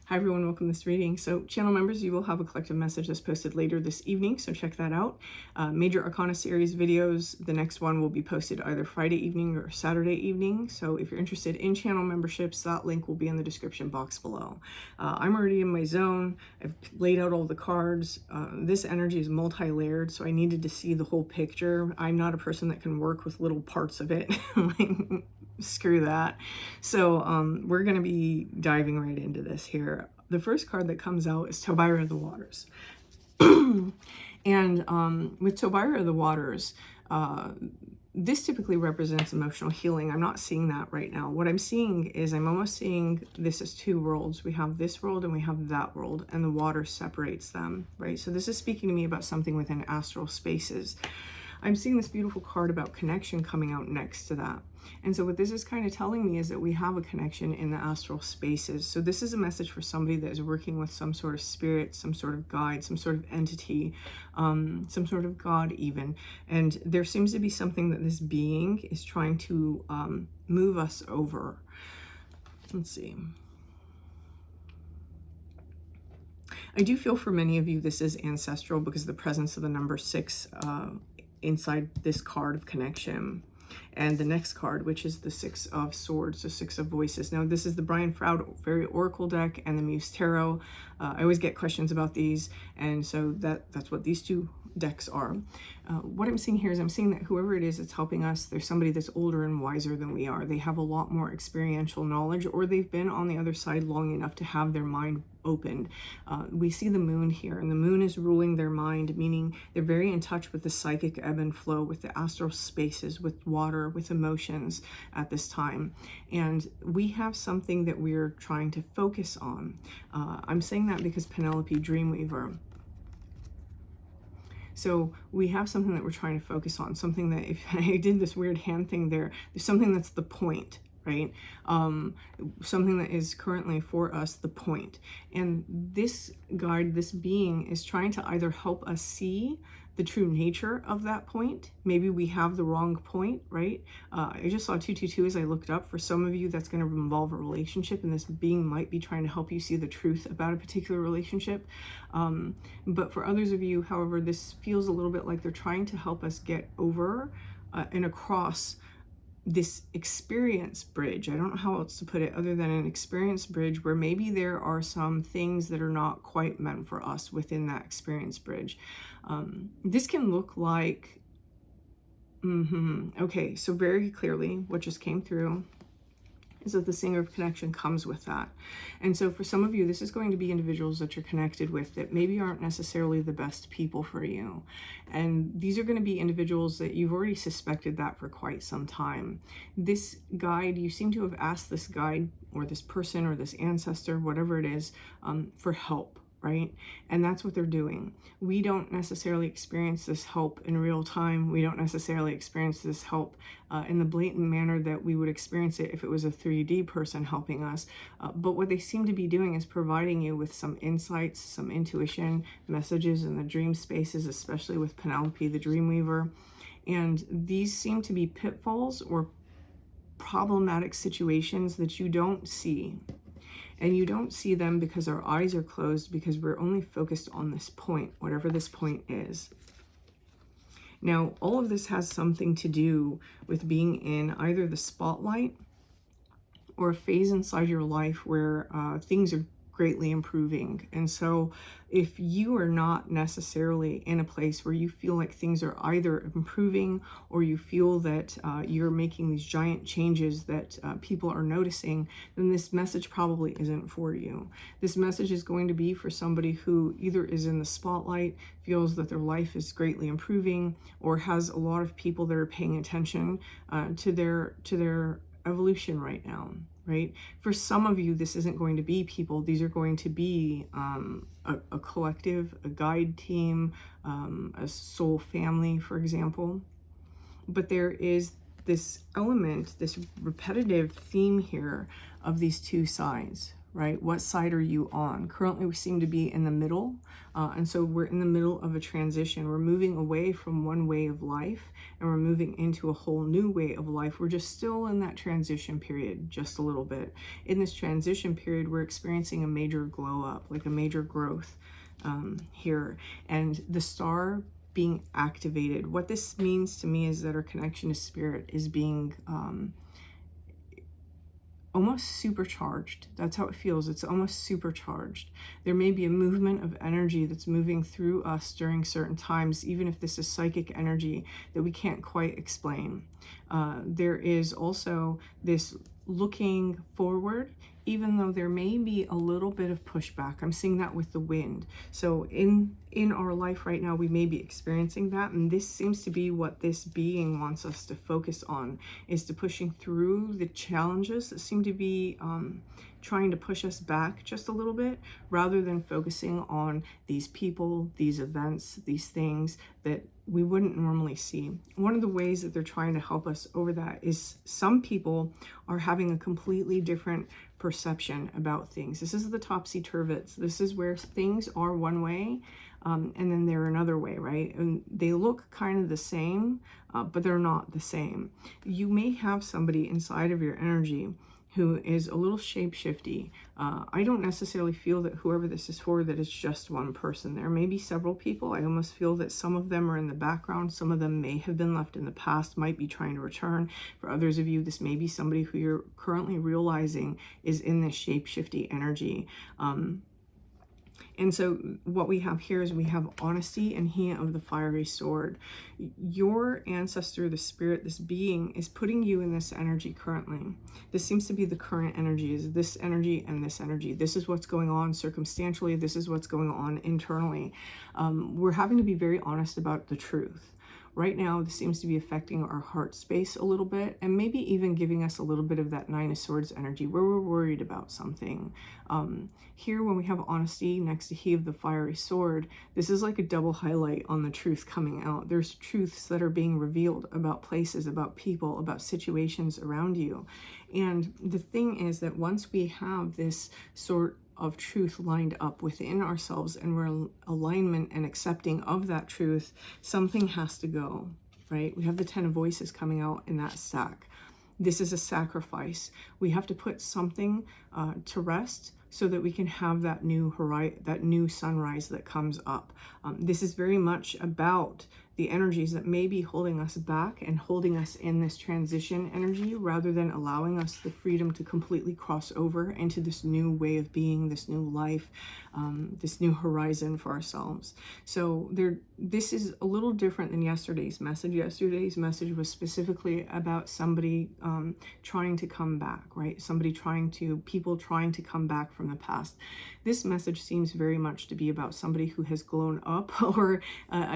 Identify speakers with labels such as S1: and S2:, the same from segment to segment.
S1: Hi everyone, welcome to this reading. So channel members, you will have a collective message that's posted later this evening, so check that out. Major Arcana series videos, the next one will be posted either Friday evening or Saturday evening. So if you're interested in channel memberships, that link will be in the description box below. I'm already in my zone. I've laid out all the cards. This energy is multi-layered, so I needed to see the whole picture. I'm not a person that can work with little parts of it. Screw that. So we're going to be diving right into this here. The first card that comes out is Tobira of the Waters. And with Tobira of the Waters, this typically represents emotional healing. I'm not seeing that right now. What I'm seeing is I'm almost seeing this as two worlds. We have this world and we have that world, and the water separates them, right? So this is speaking to me about something within astral spaces. I'm seeing this beautiful card about connection coming out next to that. And so what this is kind of telling me is that we have a connection in the astral spaces. So this is a message for somebody that is working with some sort of spirit, some sort of guide, some sort of entity, some sort of God even. And there seems to be something that this being is trying to move us over. Let's see. I do feel for many of you this is ancestral because of the presence of the number 6 inside this card of connection. And the next card, which is the 6 of Swords, the 6 of Voices. Now, this is the Brian Froud Fairy Oracle deck and the Muse Tarot. I always get questions about these, and so that's what these two decks are. What I'm seeing here is I'm seeing that whoever it is that's helping us, there's somebody that's older and wiser than we are. They have a lot more experiential knowledge, or they've been on the other side long enough to have their mind opened. We see the moon here, and the moon is ruling their mind, meaning they're very in touch with the psychic ebb and flow, with the astral spaces, with water, with emotions at this time. And we have something that we're trying to focus on. I'm saying that because Penelope, Dreamweaver. So we have something that we're trying to focus on, something that, if I did this weird hand thing there's something that's the point, right? Something that is currently for us the point. And this guide, this being, is trying to either help us see the true nature of that point. Maybe we have the wrong point, right? I just saw 222 as I looked up. For some of you, that's going to involve a relationship, and this being might be trying to help you see the truth about a particular relationship. But for others of you, however, this feels a little bit like they're trying to help us get over and across this experience bridge. I don't know how else to put it other than an experience bridge, where maybe there are some things that are not quite meant for us within that experience bridge. This can look like, okay, so very clearly what just came through is that the Singer of Connection comes with that. And so for some of you, this is going to be individuals that you're connected with that maybe aren't necessarily the best people for you. And these are going to be individuals that you've already suspected that for quite some time. This guide, you seem to have asked this guide or this person or this ancestor, whatever it is, for help. Right? And that's what they're doing. We don't necessarily experience this help in real time. We don't necessarily experience this help in the blatant manner that we would experience it if it was a 3D person helping us. But what they seem to be doing is providing you with some insights, some intuition, messages in the dream spaces, especially with Penelope, the Dreamweaver. And these seem to be pitfalls or problematic situations that you don't see. And you don't see them because our eyes are closed, because we're only focused on this point, whatever this point is. Now, all of this has something to do with being in either the spotlight or a phase inside your life where things are greatly improving. And so if you are not necessarily in a place where you feel like things are either improving, or you feel that you're making these giant changes that people are noticing, then this message probably isn't for you. This message is going to be for somebody who either is in the spotlight, feels that their life is greatly improving, or has a lot of people that are paying attention to their evolution right now. Right? For some of you, this isn't going to be people. These are going to be a collective, a guide team, a soul family, for example. But there is this element, this repetitive theme here of these two sides, right? What side are you on? Currently, we seem to be in the middle. And so we're in the middle of a transition. We're moving away from one way of life and we're moving into a whole new way of life. We're just still in that transition period, just a little bit. In this transition period, we're experiencing a major glow up, like a major growth here. And the star being activated. What this means to me is that our connection to spirit is being almost supercharged. That's how it feels. It's almost supercharged. There may be a movement of energy that's moving through us during certain times, even if this is psychic energy that we can't quite explain. There is also this looking forward, even though there may be a little bit of pushback. I'm seeing that with the wind. So in our life right now, we may be experiencing that. And this seems to be what this being wants us to focus on, is to pushing through the challenges that seem to be trying to push us back just a little bit, rather than focusing on these people, these events, these things that we wouldn't normally see. One of the ways that they're trying to help us over that is some people are having a completely different perception about things. This is the topsy-turvets. This is where things are one way and then they're another way, right? And they look kind of the same, but they're not the same. You may have somebody inside of your energy who is a little shape-shifty. I don't necessarily feel that whoever this is for, that it's just one person. There may be several people. I almost feel that some of them are in the background. Some of them may have been left in the past, might be trying to return. For others of you, this may be somebody who you're currently realizing is in this shape-shifty energy. And so what we have here is we have honesty and he of the fiery sword. Your ancestor, the spirit, this being is putting you in this energy currently. This seems to be the current energy, is this energy and this energy. This is what's going on circumstantially. This is what's going on internally. We're having to be very honest about the truth. Right now, this seems to be affecting our heart space a little bit, and maybe even giving us a little bit of that Nine of Swords energy where we're worried about something. Here, when we have honesty next to he of the fiery sword, this is like a double highlight on the truth coming out. There's truths that are being revealed about places, about people, about situations around you. And the thing is that once we have this sort of truth lined up within ourselves and we're in alignment and accepting of that truth, something has to go, right? We have the 10 of voices coming out in that stack. This is a sacrifice. We have to put something to rest so that we can have that new sunrise that comes up. This is very much about the energies that may be holding us back and holding us in this transition energy, rather than allowing us the freedom to completely cross over into this new way of being, this new life, this new horizon for ourselves. So this is a little different than yesterday's message. Yesterday's message was specifically about somebody trying to come back, right? People trying to come back from the past. This message seems very much to be about somebody who has grown up or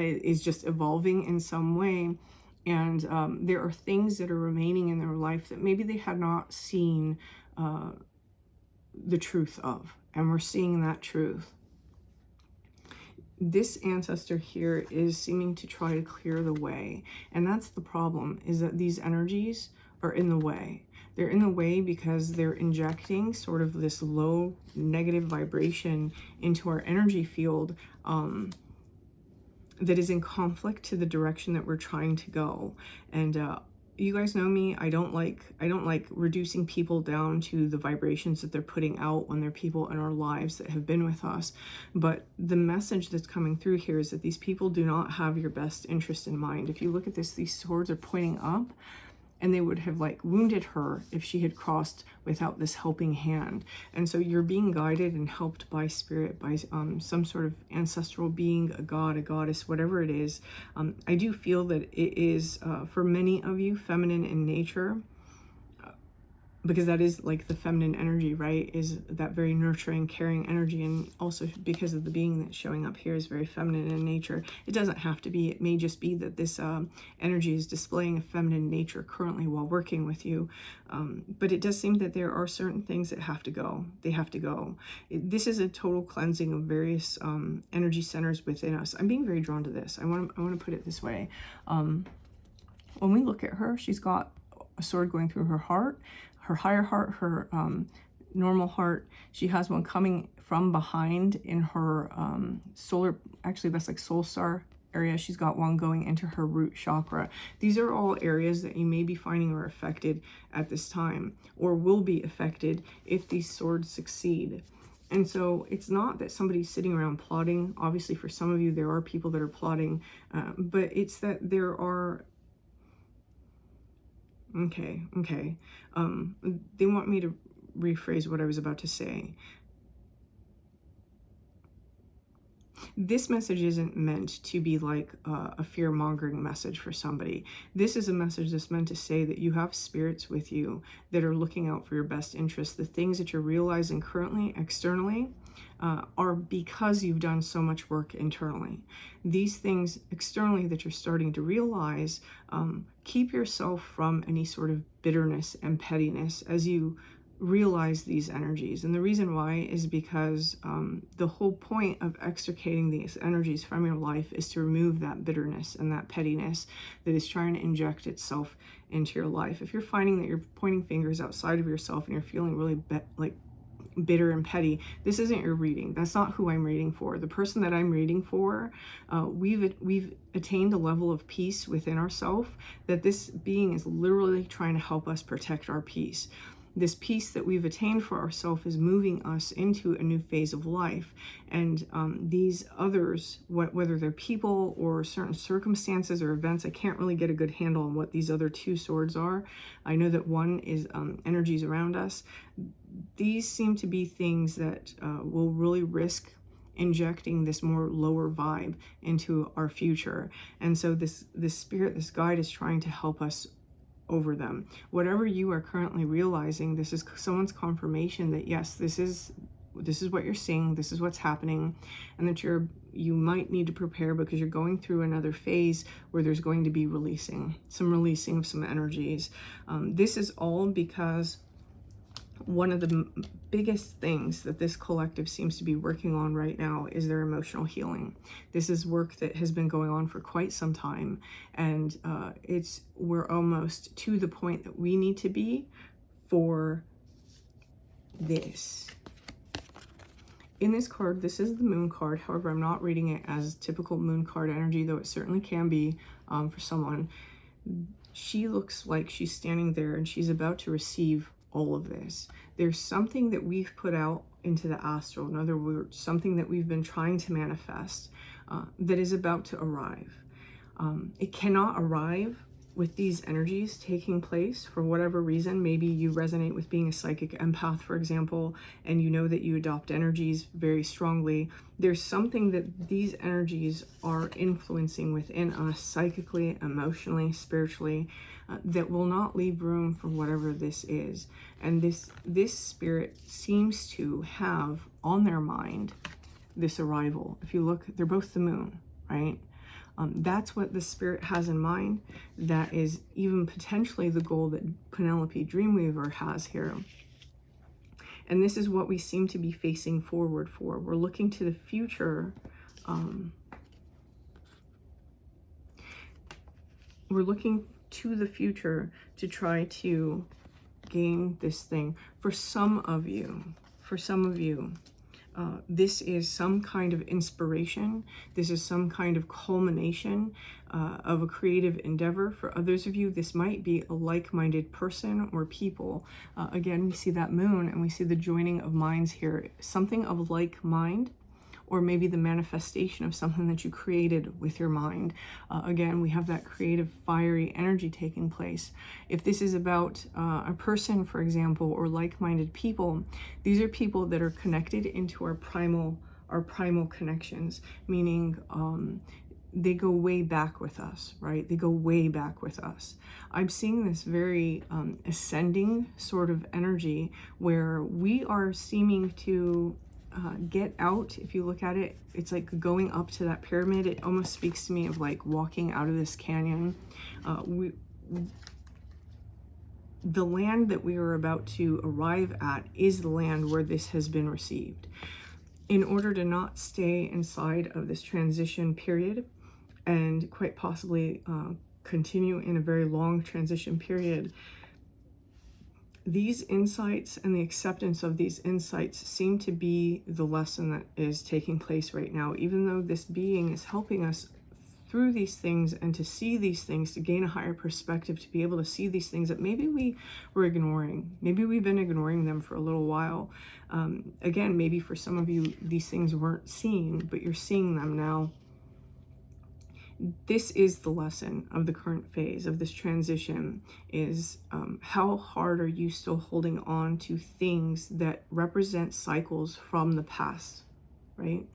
S1: is just evolving in some way. And there are things that are remaining in their life that maybe they had not seen the truth of. And we're seeing that truth. This ancestor here is seeming to try to clear the way. And that's the problem, is that these energies are in the way. They're in the way because they're injecting sort of this low negative vibration into our energy field that is in conflict to the direction that we're trying to go. And you guys know me, I don't like reducing people down to the vibrations that they're putting out when they're people in our lives that have been with us. But the message that's coming through here is that these people do not have your best interest in mind. If you look at this, these swords are pointing up, and they would have wounded her if she had crossed without this helping hand. And so you're being guided and helped by spirit, by some sort of ancestral being, a god, a goddess, whatever it is. I do feel that it is, for many of you, feminine in nature, because that is like the feminine energy, right? Is that very nurturing, caring energy. And also because of the being that's showing up here is very feminine in nature. It doesn't have to be. It may just be that this energy is displaying a feminine nature currently while working with you. But it does seem that there are certain things that have to go. They have to go. This is a total cleansing of various energy centers within us. I'm being very drawn to this. I want to put it this way. When we look at her, she's got a sword going through her heart, her higher heart, her normal heart. She has one coming from behind in her solar, actually that's like soul star area. She's got one going into her root chakra. These are all areas that you may be finding are affected at this time, or will be affected if these swords succeed. And so it's not that somebody's sitting around plotting. Obviously, for some of you, there are people that are plotting, but it's that there are, okay. They want me to rephrase what I was about to say. This message isn't meant to be like a fear-mongering message for somebody. This is a message that's meant to say that you have spirits with you that are looking out for your best interests. The things that you're realizing currently, externally, are because you've done so much work internally. These things externally that you're starting to realize, keep yourself from any sort of bitterness and pettiness as you realize these energies. And the reason why is because the whole point of extricating these energies from your life is to remove that bitterness and that pettiness that is trying to inject itself into your life. If you're finding that you're pointing fingers outside of yourself and you're feeling really bitter and petty, this isn't your reading. That's not who I'm reading for. The person that I'm reading for, we've attained a level of peace within ourselves that this being is literally trying to help us protect our peace. This peace that we've attained for ourselves is moving us into a new phase of life. And these others, whether they're people or certain circumstances or events, I can't really get a good handle on what these other two swords are. I know that one is energies around us. These seem to be things that will really risk injecting this more lower vibe into our future. And so this spirit, this guide is trying to help us over them. Whatever you are currently realizing, this is someone's confirmation that yes, this is what you're seeing, this is what's happening, and that you might need to prepare because you're going through another phase where there's going to be releasing of some energies. This is all because one of the biggest things that this collective seems to be working on right now is their emotional healing. This is work that has been going on for quite some time, and we're almost to the point that we need to be for this. In this card, this is the moon card. However, I'm not reading it as typical moon card energy, though it certainly can be for someone. She looks like she's standing there and she's about to receive all of this. There's something that we've put out into the astral, in other words, something that we've been trying to manifest that is about to arrive. It cannot arrive with these energies taking place for whatever reason. Maybe you resonate with being a psychic empath, for example, and you know that you adopt energies very strongly. There's something that these energies are influencing within us psychically, emotionally, spiritually, that will not leave room for whatever this is. And this spirit seems to have on their mind this arrival. If you look, they're both the moon, right? That's what the spirit has in mind. That is even potentially the goal that Penelope Dreamweaver has here. And this is what we seem to be facing forward for. We're looking to the future. We're looking to the future to try to gain this thing. For some of you, this is some kind of inspiration. This is some kind of culmination of a creative endeavor. For others of you, this might be a like-minded person or people. Again, we see that moon and we see the joining of minds here. Something of like mind, or maybe the manifestation of something that you created with your mind. Again, we have that creative, fiery energy taking place. If this is about a person, for example, or like-minded people, these are people that are connected into our primal connections, meaning they go way back with us, right? They go way back with us. I'm seeing this very ascending sort of energy where we are seeming to get out. If you look at it, it's like going up to that pyramid. It almost speaks to me of like walking out of this canyon. The land that we are about to arrive at is the land where this has been received. In order to not stay inside of this transition period and quite possibly continue in a very long transition period, these insights and the acceptance of these insights seem to be the lesson that is taking place right now, even though this being is helping us through these things and to see these things, to gain a higher perspective, to be able to see these things that maybe we were ignoring. Maybe we've been ignoring them for a little while. Again, maybe for some of you, these things weren't seen, but you're seeing them now. This is the lesson of the current phase of this transition, is how hard are you still holding on to things that represent cycles from the past, right?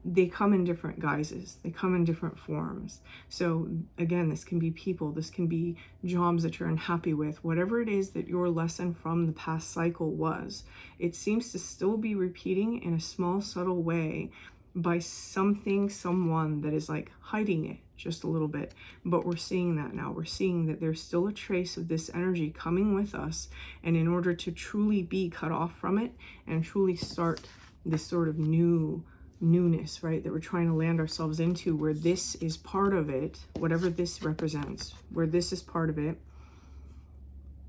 S1: They come in different guises, they come in different forms. So again, this can be people, this can be jobs that you're unhappy with, whatever it is that your lesson from the past cycle was, it seems to still be repeating in a small, subtle way by something, someone that is like hiding it just a little bit. But we're seeing that now. We're seeing that there's still a trace of this energy coming with us. And in order to truly be cut off from it and truly start this sort of newness, right, that we're trying to land ourselves into, where this is part of it, whatever this represents, where this is part of it,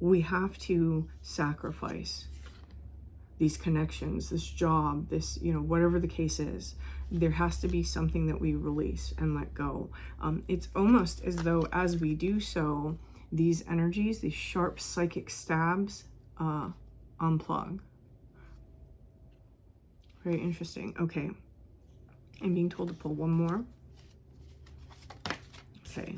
S1: we have to sacrifice these connections, this job, this, whatever the case is. There has to be something that we release and let go. It's almost as though as we do so, these energies, these sharp psychic stabs, unplug. Very interesting. Okay. I'm being told to pull one more. Okay.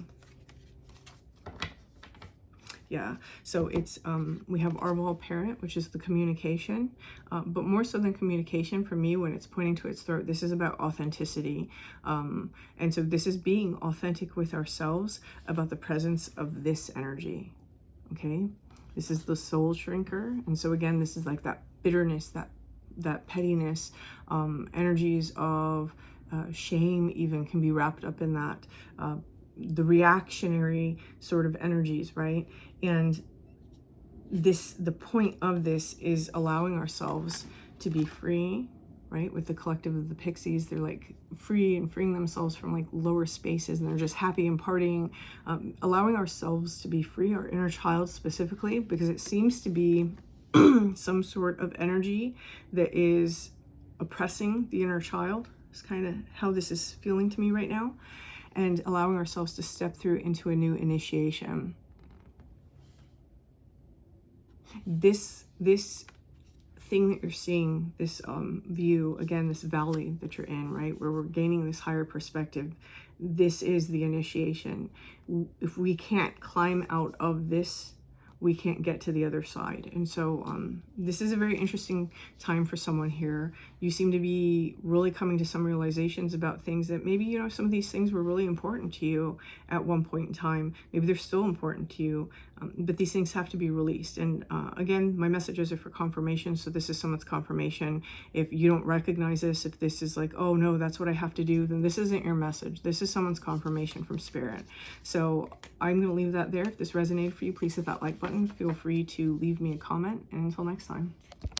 S1: Yeah, so it's, we have Arval Parent, which is the communication, but more so than communication for me, when it's pointing to its throat, this is about authenticity. And so this is being authentic with ourselves about the presence of this energy, okay? This is the soul shrinker. And so again, this is like that bitterness, that pettiness, energies of shame even can be wrapped up in that, the reactionary sort of energies, right? And the point of this is allowing ourselves to be free, right? With the collective of the pixies, they're like free and freeing themselves from like lower spaces, and they're just happy and partying, allowing ourselves to be free, our inner child specifically, because it seems to be some sort of energy that is oppressing the inner child. It's kind of how this is feeling to me right now. And allowing ourselves to step through into a new initiation. This thing that you're seeing, this view, again, this valley that you're in, right, where we're gaining this higher perspective, this is the initiation. If we can't climb out of this, we can't get to the other side. And so this is a very interesting time for someone here. You seem to be really coming to some realizations about things that maybe, some of these things were really important to you at one point in time. Maybe they're still important to you, but these things have to be released. And again, my messages are for confirmation. So this is someone's confirmation. If you don't recognize this, if this is like, oh no, that's what I have to do, then this isn't your message. This is someone's confirmation from spirit. So I'm going to leave that there. If this resonated for you, please hit that like button. Feel free to leave me a comment. And until next time.